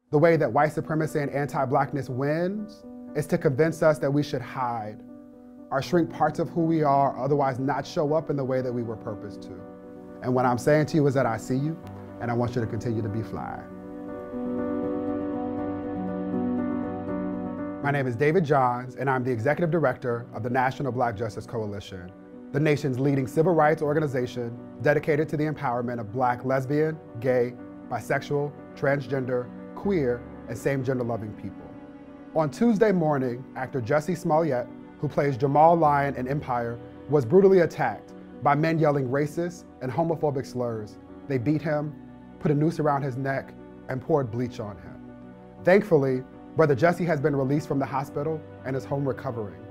The way that white supremacy and anti-blackness wins is to convince us that we should hide or shrink parts of who we are, otherwise not show up in the way that we were purposed to. And what I'm saying to you is that I see you, and I want you to continue to be fly. My name is David Johns, and I'm the Executive Director of the National Black Justice Coalition, the nation's leading civil rights organization dedicated to the empowerment of Black lesbian, gay, bisexual, transgender, queer, and same-gender loving people. On Tuesday morning, actor Jussie Smollett, who plays Jamal Lyon in Empire, was brutally attacked by men yelling racist and homophobic slurs. They beat him, put a noose around his neck, and poured bleach on him. Thankfully, Brother Jussie has been released from the hospital and is home recovering.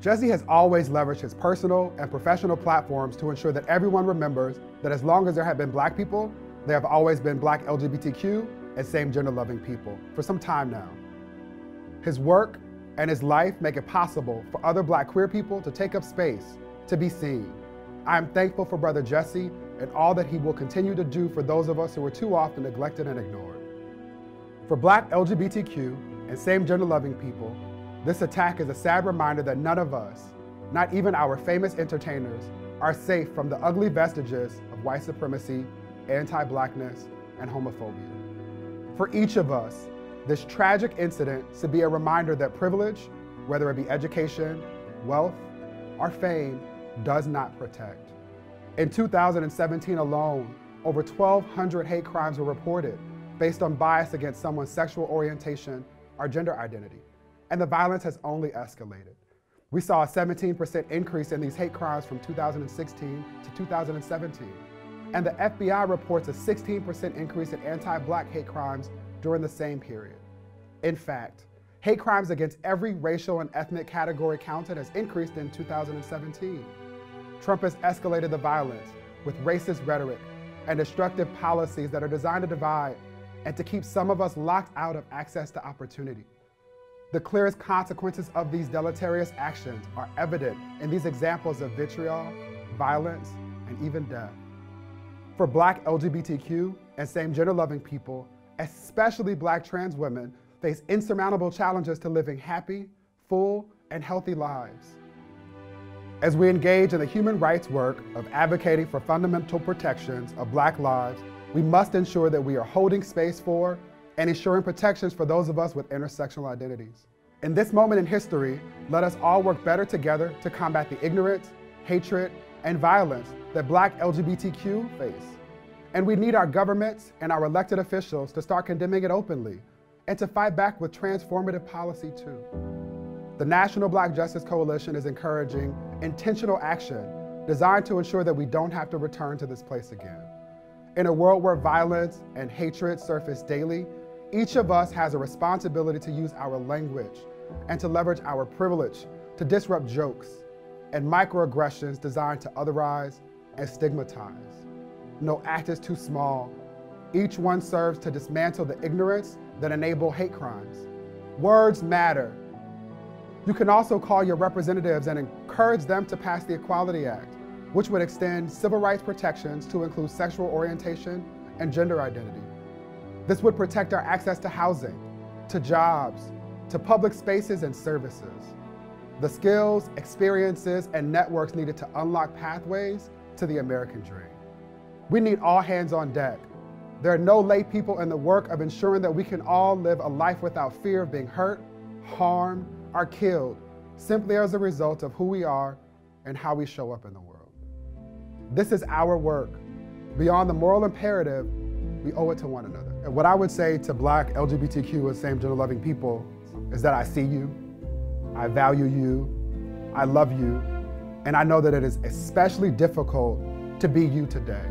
Jussie has always leveraged his personal and professional platforms to ensure that everyone remembers that as long as there have been Black people, there have always been Black LGBTQ and same-gender loving people for some time now. His work and his life make it possible for other Black queer people to take up space, to be seen. I am thankful for Brother Jussie and all that he will continue to do for those of us who are too often neglected and ignored. For Black LGBTQ and same-gender loving people, this attack is a sad reminder that none of us, not even our famous entertainers, are safe from the ugly vestiges of white supremacy, anti-Blackness, and homophobia. For each of us, this tragic incident should be a reminder that privilege, whether it be education, wealth, or fame, does not protect. In 2017 alone, over 1,200 hate crimes were reported based on bias against someone's sexual orientation or gender identity, and the violence has only escalated. We saw a 17% increase in these hate crimes from 2016 to 2017. And the FBI reports a 16% increase in anti-Black hate crimes during the same period. In fact, hate crimes against every racial and ethnic category counted has increased in 2017. Trump has escalated the violence with racist rhetoric and destructive policies that are designed to divide and to keep some of us locked out of access to opportunity. The clearest consequences of these deleterious actions are evident in these examples of vitriol, violence, and even death. For Black LGBTQ and same-gender loving people, especially Black trans women, face insurmountable challenges to living happy, full, and healthy lives. As we engage in the human rights work of advocating for fundamental protections of Black lives, we must ensure that we are holding space for and ensuring protections for those of us with intersectional identities. In this moment in history, let us all work better together to combat the ignorance, hatred, and violence that Black LGBTQ face. And we need our governments and our elected officials to start condemning it openly and to fight back with transformative policy too. The National Black Justice Coalition is encouraging intentional action designed to ensure that we don't have to return to this place again. In a world where violence and hatred surface daily, each of us has a responsibility to use our language and to leverage our privilege to disrupt jokes and microaggressions designed to otherize and stigmatize. No act is too small. Each one serves to dismantle the ignorance that enable hate crimes. Words matter. You can also call your representatives and encourage them to pass the Equality Act, which would extend civil rights protections to include sexual orientation and gender identity. This would protect our access to housing, to jobs, to public spaces and services. The skills, experiences, and networks needed to unlock pathways to the American dream. We need all hands on deck. There are no lay people in the work of ensuring that we can all live a life without fear of being hurt, harmed, or killed, simply as a result of who we are and how we show up in the world. This is our work. Beyond the moral imperative, we owe it to one another. And what I would say to Black LGBTQ and same-gender loving people is that I see you, I value you, I love you, and I know that it is especially difficult to be you today.